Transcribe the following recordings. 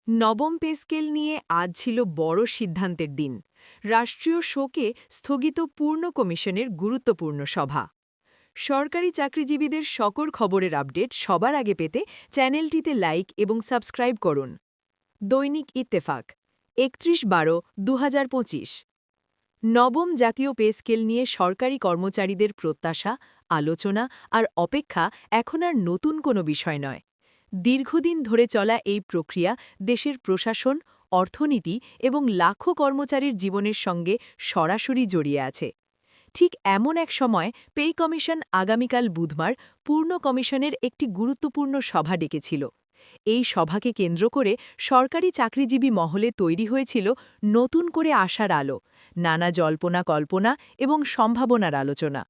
নবম pay scale নিয়ে আজ ছিল বড় সিদ্ধান্তের দিন। রাষ্ট্রীয় শোকে স্থগিত পূর্ণ কমিশনের গুরুত্বপূর্ণ সভা। সরকারি চাকরিজীবীদের সকল খবরের আপডেট সবার আগে পেতে চ্যানেলটিতে লাইক এবং সাবস্ক্রাইব করুন। দৈনিক ইত্তেফাক ৩১/১২/২০২৫। নবম জাতীয় পে স্কেল নিয়ে সরকারি কর্মচারীদের প্রত্যাশা, আলোচনা আর অপেক্ষা এখন আর নতুন কোনো বিষয় নয়। দীর্ঘদিন ধরে চলা এই প্রক্রিয়া দেশের প্রশাসন, অর্থনীতি এবং লাখো কর্মচারীর জীবনের সঙ্গে সরাসরি জড়িয়ে আছে। ঠিক এমন এক সময় পে কমিশন আগামীকাল বুধবার পূর্ণ কমিশনের একটি গুরুত্বপূর্ণ সভা ডেকেছিল। এই সভাকে কেন্দ্র করে সরকারি চাকরিজীবী মহলে তৈরি হয়েছিল নতুন করে আশার আলো, নানা জল্পনা কল্পনা এবং সম্ভাবনার আলোচনা।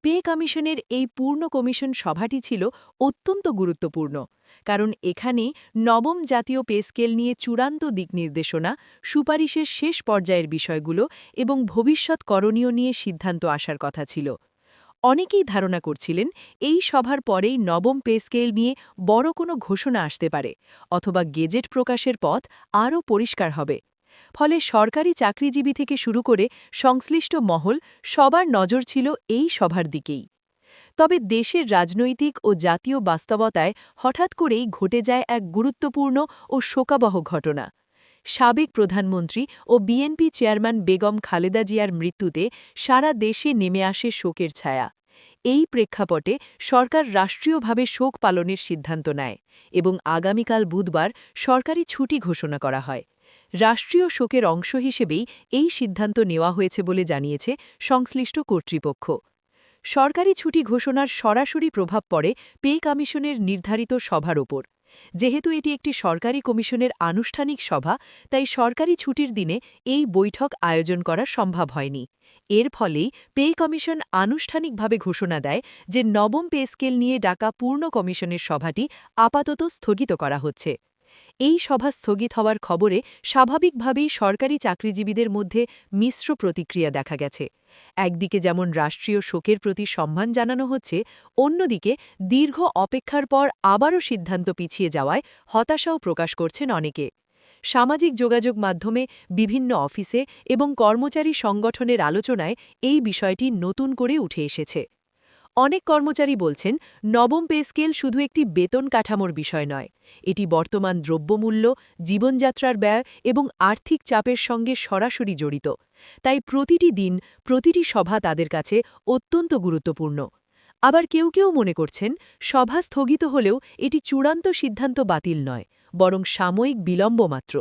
পে কমিশনের এই পূর্ণ কমিশন সভাটি ছিল অত্যন্ত গুরুত্বপূর্ণ, কারণ এখানেই নবম জাতীয় পে স্কেল নিয়ে চূড়ান্ত দিক নির্দেশনা, সুপারিশের শেষ পর্যায়ের বিষয়গুলো এবং ভবিষ্যৎ করণীয় নিয়ে সিদ্ধান্ত আসার কথা ছিল। অনেকেই ধারণা করছিলেন এই সভার পরেই নবম পে স্কেল নিয়ে বড় কোনো ঘোষণা আসতে পারে, অথবা গেজেট প্রকাশের পথ আরও পরিষ্কার হবে। ফলে সরকারি চাকরিজীবী থেকে শুরু করে সংশ্লিষ্ট মহল সবার নজর ছিল এই সভার দিকেই। তবে দেশের রাজনৈতিক ও জাতীয় বাস্তবতায় হঠাৎ করেই ঘটে যায় এক গুরুত্বপূর্ণ ও শোকাবহ ঘটনা। সাবেক প্রধানমন্ত্রী ও বিএনপি চেয়ারম্যান বেগম খালেদা জিয়ার মৃত্যুতে সারা দেশে নেমে আসে শোকের ছায়া। এই প্রেক্ষাপটে সরকার রাষ্ট্রীয়ভাবে শোক পালনের সিদ্ধান্ত নেয় এবং আগামীকাল বুধবার সরকারি ছুটি ঘোষণা করা হয়। রাষ্ট্রীয় শোকের অংশ হিসেবেই এই সিদ্ধান্ত নেওয়া হয়েছে বলে জানিয়েছে সংশ্লিষ্ট কর্তৃপক্ষ। সরকারি ছুটি ঘোষণার সরাসরি প্রভাব পড়ে পে কমিশনের নির্ধারিত সভার ওপর। যেহেতু এটি একটি সরকারি কমিশনের আনুষ্ঠানিক সভা, তাই সরকারি ছুটির দিনে এই বৈঠক আয়োজন করা সম্ভব হয়নি। এর ফলেই পে কমিশন আনুষ্ঠানিকভাবে ঘোষণা দেয় যে নবম পে স্কেল নিয়ে ডাকা পূর্ণ কমিশনের সভাটি আপাতত স্থগিত করা হচ্ছে। এই সভা স্থগিত হওয়ার খবরে স্বাভাবিকভাবেই সরকারি চাকরিজীবীদের মধ্যে মিশ্র প্রতিক্রিয়া দেখা গেছে। একদিকে যেমন রাষ্ট্রীয় শোকের প্রতি সম্মান জানানো হচ্ছে, অন্যদিকে দীর্ঘ অপেক্ষার পর আবারও সিদ্ধান্ত পিছিয়ে যাওয়ায় হতাশাও প্রকাশ করছেন অনেকে। সামাজিক যোগাযোগ মাধ্যমে বিভিন্ন অফিসে এবং কর্মচারী সংগঠনের আলোচনায় এই বিষয়টি নতুন করে উঠে এসেছে। অনেক কর্মচারী বলছেন, নবম পে স্কেল শুধু একটি বেতন কাঠামোর বিষয় নয়, এটি বর্তমান দ্রব্যমূল্য, জীবনযাত্রার ব্যয় এবং আর্থিক চাপের সঙ্গে সরাসরি জড়িত। তাই প্রতিটি দিন, প্রতিটি সভা তাদের কাছে অত্যন্ত গুরুত্বপূর্ণ। আবার কেউ কেউ মনে করছেন, সভা স্থগিত হলেও এটি চূড়ান্ত সিদ্ধান্ত বাতিল নয়, বরং সাময়িক বিলম্ব মাত্র।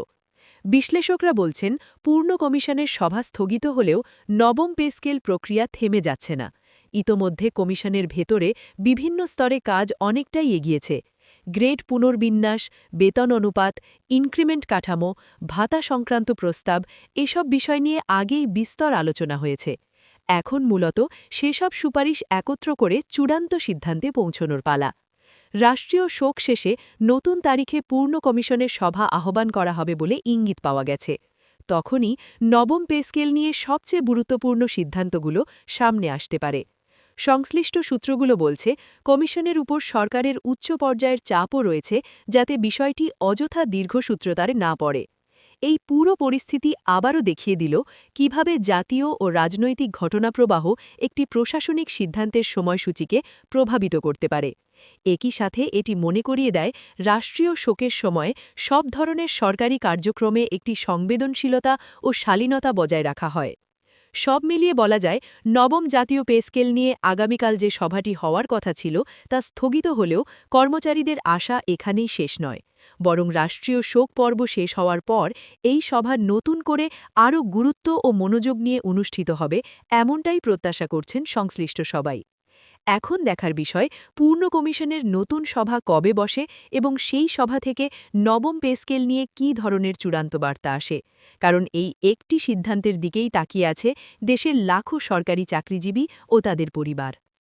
বিশ্লেষকরা বলছেন, পূর্ণ কমিশনের সভা স্থগিত হলেও নবম পে স্কেল প্রক্রিয়া থেমে যাচ্ছে না। ইতোমধ্যে কমিশনের ভেতরে বিভিন্ন স্তরে কাজ অনেকটাই এগিয়েছে। গ্রেড পুনর্বিন্যাস, বেতন অনুপাত, ইনক্রিমেন্ট কাঠামো, ভাতা সংক্রান্ত প্রস্তাব, এসব বিষয় নিয়ে আগেই বিস্তর আলোচনা হয়েছে। এখন মূলত সেসব সুপারিশ একত্র করে চূড়ান্ত সিদ্ধান্তে পৌঁছনোর পালা। রাষ্ট্রীয় শোক শেষে নতুন তারিখে পূর্ণ কমিশনের সভা আহ্বান করা হবে বলে ইঙ্গিত পাওয়া গেছে। তখনই নবম পে স্কেল নিয়ে সবচেয়ে গুরুত্বপূর্ণ সিদ্ধান্তগুলো সামনে আসতে পারে। সংশ্লিষ্ট সূত্রগুলো বলছে, কমিশনের উপর সরকারের উচ্চ পর্যায়ের চাপও রয়েছে, যাতে বিষয়টি অযথা দীর্ঘসূত্রতারে না পড়ে। এই পুরো পরিস্থিতি আবারও দেখিয়ে দিল কিভাবে জাতীয় ও রাজনৈতিক ঘটনাপ্রবাহ একটি প্রশাসনিক সিদ্ধান্তের সময়সূচিকে প্রভাবিত করতে পারে। একই সাথে এটি মনে করিয়ে দেয়, রাষ্ট্রীয় শোকের সময় সব ধরনের সরকারি কার্যক্রমে একটি সংবেদনশীলতা ও শালীনতা বজায় রাখা হয়। সব মিলিয়ে বলা যায়, নবম জাতীয় পে স্কেল নিয়ে আগামীকাল যে সভাটি হওয়ার কথা ছিল তা স্থগিত হলেও কর্মচারীদের আশা এখানেই শেষ নয়, বরং রাষ্ট্রীয় শোক পর্ব শেষ হওয়ার পর এই সভা নতুন করে আরও গুরুত্ব ও মনোযোগ নিয়ে অনুষ্ঠিত হবে, এমনটাই প্রত্যাশা করছেন সংশ্লিষ্ট সবাই। এখন দেখার বিষয়, পূর্ণ কমিশনের নতুন সভা কবে বসে এবং সেই সভা থেকে নবম পে স্কেল নিয়ে কী ধরনের চূড়ান্ত বার্তা আসে। কারণ এই একটি সিদ্ধান্তের দিকেই তাকিয়ে আছে দেশের লাখো সরকারি চাকরিজীবী ও তাদের পরিবার।